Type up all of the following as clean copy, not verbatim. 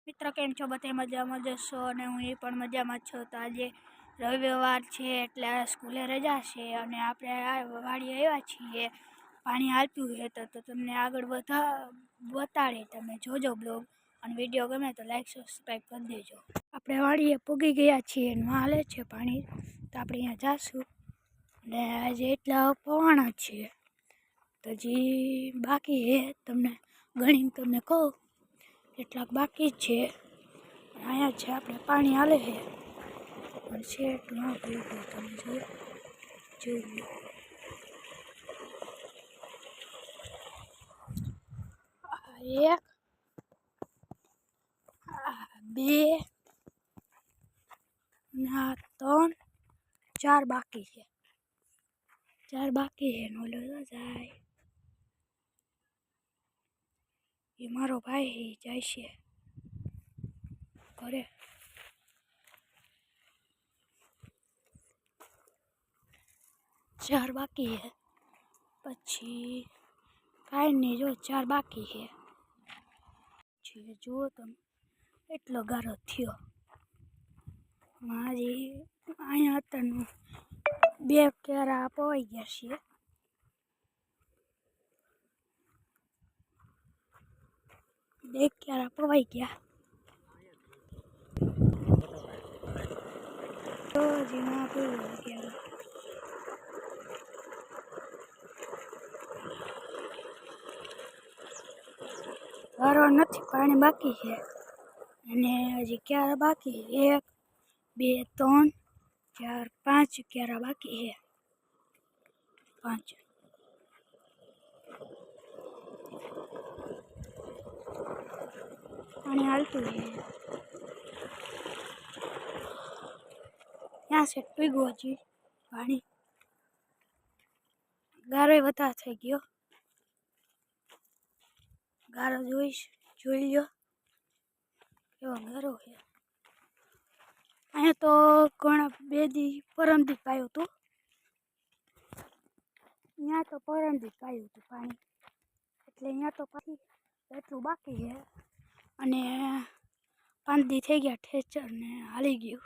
मित्र केम छो बते मजा में जशो अने हूँ ए पण मजा में छो। तो आज रविवार छे एटले स्कूले रजा छे अने आपणे वाड़ी आव्या छीए। पाणी हालतुं है तो तमने आगळ बताड़े। तमे जोजो ब्लॉग अने विडियो गमे तो लाइक सब्सक्राइब कर देजो। आपणे वाड़ीए पुगी गया छीए अने हाले छे पाणी तो आपणे अहींया जाशुं अने आज एटला पवाणा छे तो जी बाकी है तमने गणीने तमने कहूं કેટલાક બાકી જ છે। અહીંયા છે આપણે પાણી હાલે છે પણ શેઠ ન ભેગું તમે જોઈ લો। એક બે ના ત્રણ ચાર બાકી છે। ચાર બાકી છે ને ઓલો જાય એ મારો ભાઈ જાય છે ઘરે। चार बाकी है पछी काई नहीं जो चार बाकी है जो तम एटलो गारो थयो। मारी अहींया तनु बे केरा पवाई गया छे। बे केरा पवाई गया तो जीना पवाई गया। गारो नथी पाणी बाकी है अने हजी क्यारा बाकी है। एक बे त्रण चार पांच क्यारा बाकी है। पांच पानी हालतुं है। यहाँ से पीगो हजी पानी गारो वधा थई गयो। गारो जोई ल्यो केवो गारो है। अहीं तो घणा बे दी परम दी पायो तो यहाँ तो परम दी पायो तो पानी एटले यहाँ तो पानी एटलुं बाकी है अने 5 दी थई गया ठेचर ने हाली गयो।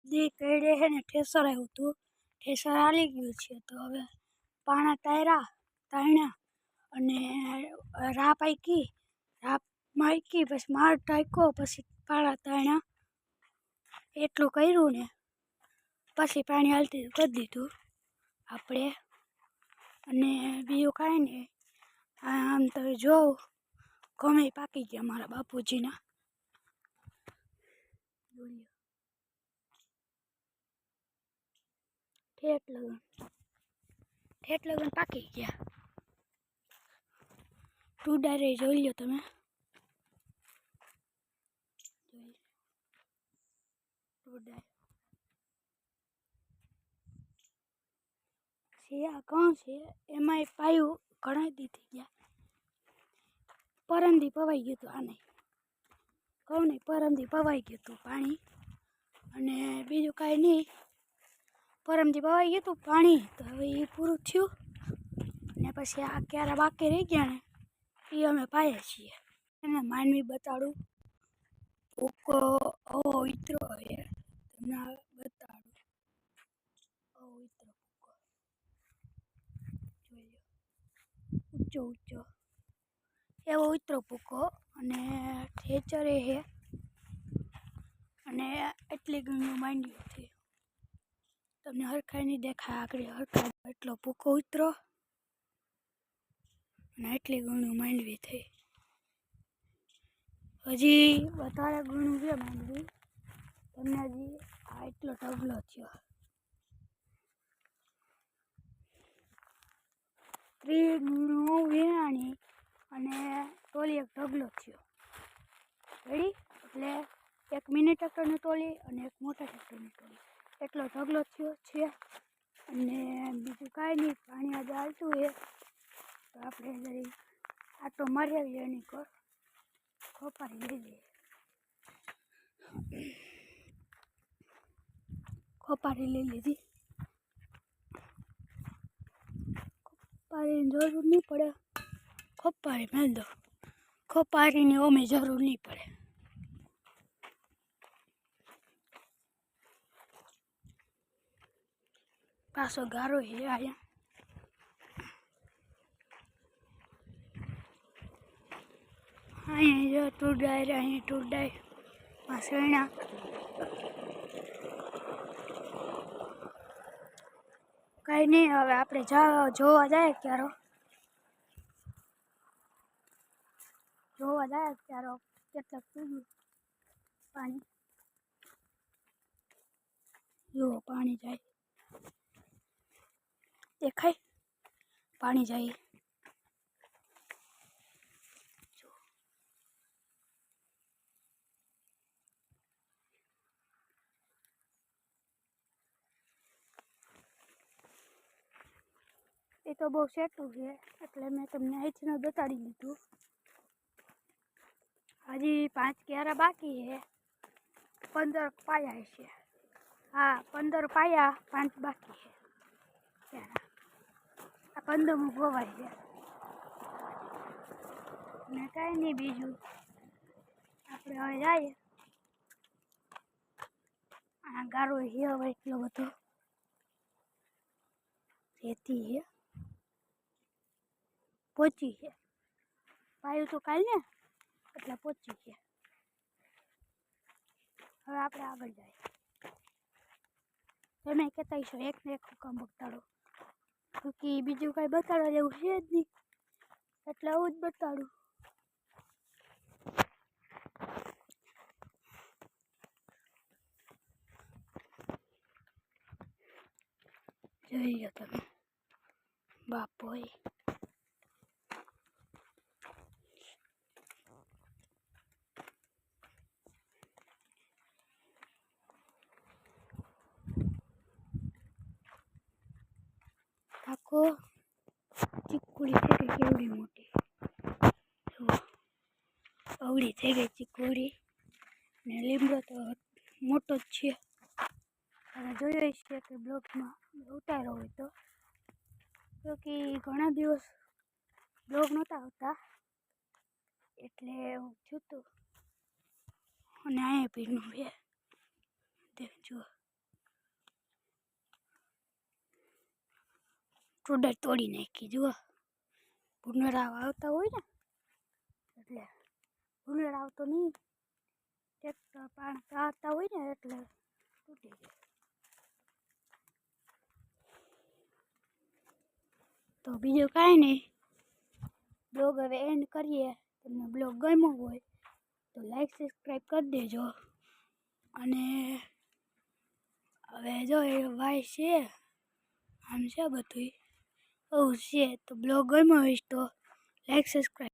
दी कईडे है ने ठेसर आव्युं तो ठेसर हाली गयुं छे। तो हवे पाणा ताण्या अने रा पाईकी रा माईकी पछी मार टाक्यो पछी पाणा ताण्या एटलुं कर्युं ने पछी पाणी हालती कर दीधुं आपणे अने बीजुं काई नहीं। आम तमे जोओ गमे पाकी गया मारा बापूजीना। ठेठ लगन पाकी गया। टूडा रे जोई लो तमे टूडा आ कौन से एमां पायु घणा दी थी गया। परम दी पवाई गयुं तो आने कहूं नहीं परम दी पवाई गयुं तो पाणी अने बीजुं काई नहीं। परम दी पवाई गयुं तो पाणी तो हवे ई पूरुं थयुं ने पछी आ क्यारा बाकी रही गया ने ई अमे पाया छीए। एने मानवी बताडुं भूको आवो इतरो है तमने बताडुं आवो इतरो भूको जोई लो ऊंचो ऊंचो एवो इतरो भूको अने ठेचरे है अने एटली घणुं मांड्युं छे। तमने हरखाई नहीं देखा आकड़ी हरखाई एटलो भूको उतरो अने एटली घणुं मांडवी थई। हजी वधारे घणुं छे मांडवी तमने हजी आ एटलो ढगलो थयो। 3 घणुं वीणाणी अने तोली एक ढगलो थयो रेडी एटले 1 मिनी ट्रेक्टरनी तोली अने एक मोटा ट्रेक्टरनी तोली एटलो ढगलो थयो छे। अने बीजुं काई नहीं पाणी आज हालतुं है तो आपणे जरी आटो मारी आवीए एनी कर खोपारी लई लईए। खोपारी लई लीधी ખોપારીની જરૂર નહીં પડે, ખોપારી મેળ દો. ખોપારીની ઓમે જરૂર નહીં પડે. પાછો ગારો છે અહીંયા. અહીં જો ટુડાય, અહીં ટુડાય પાસણા. કાંઈ નહીં, હવે આપણે જોવા જાય ક્યારો. જોવા જાય ક્યારો કેટલાક પીવું પાણી. જુઓ પાણી જાય, દેખાય પાણી જાય. એ તો બહુ સેટું છે એટલે મેં તમને અહીંથી બતાડી દીધું. હજી 5 ક્યારા બાકી છે. 15 પાયા છે. હા 15 પાયા, 5 બાકી છે ક્યારા. આ 15મું ગોવાય છે. ને કાંઈ નહીં બીજું, આપણે હવે જઈએ. આ ગારો છે હવે એટલો બધો રેતી છે, પોચી છે. પાયું તો કાલ ને એટલે પોચી છે. હવે આપણે આગળ જઈએ. તમે કહેતા છો એક ને એક હુકામ બતાડો, કે બીજું કાંઈ બતાડવા જેવું છે જ નહીં, એટલે આવું જ બતાડું. જોઈ લો તમે બાપોય. આખો ચીકુડી થઈ ગઈ કેવડી મોટી. અવળી થઈ ગઈ ચીકુડી, ને લીમડો તો મોટો જ છે. તમે જોયો છે કે બ્લોગમાં ઉતાર્યો હોય તો કે ઘણા દિવસ બ્લોગ નહોતા આવતા એટલે એવું થયું હતું. અને અહીંયા પીનું છે દેખજો, ટોડર તોડી નાખી. જુઓ ભૂંડરા આવતા હોય ને એટલે ભૂંડરા આવતો નહીં, ટ્રેક્ટર પાણી આવતા હોય ને એટલે તૂટી જાય. તો બીજું કાંઈ નહીં, બ્લોગ હવે એન્ડ કરીએ. તમને બ્લોગ ગમ્યો હોય તો લાઈક સબસ્ક્રાઈબ કરી દેજો. અને હવે જો એ વાય છે આમ છે બધું એવું છે. તો બ્લોગ ગમ્યો હોય તો લાઈક સબસ્ક્રાઈબ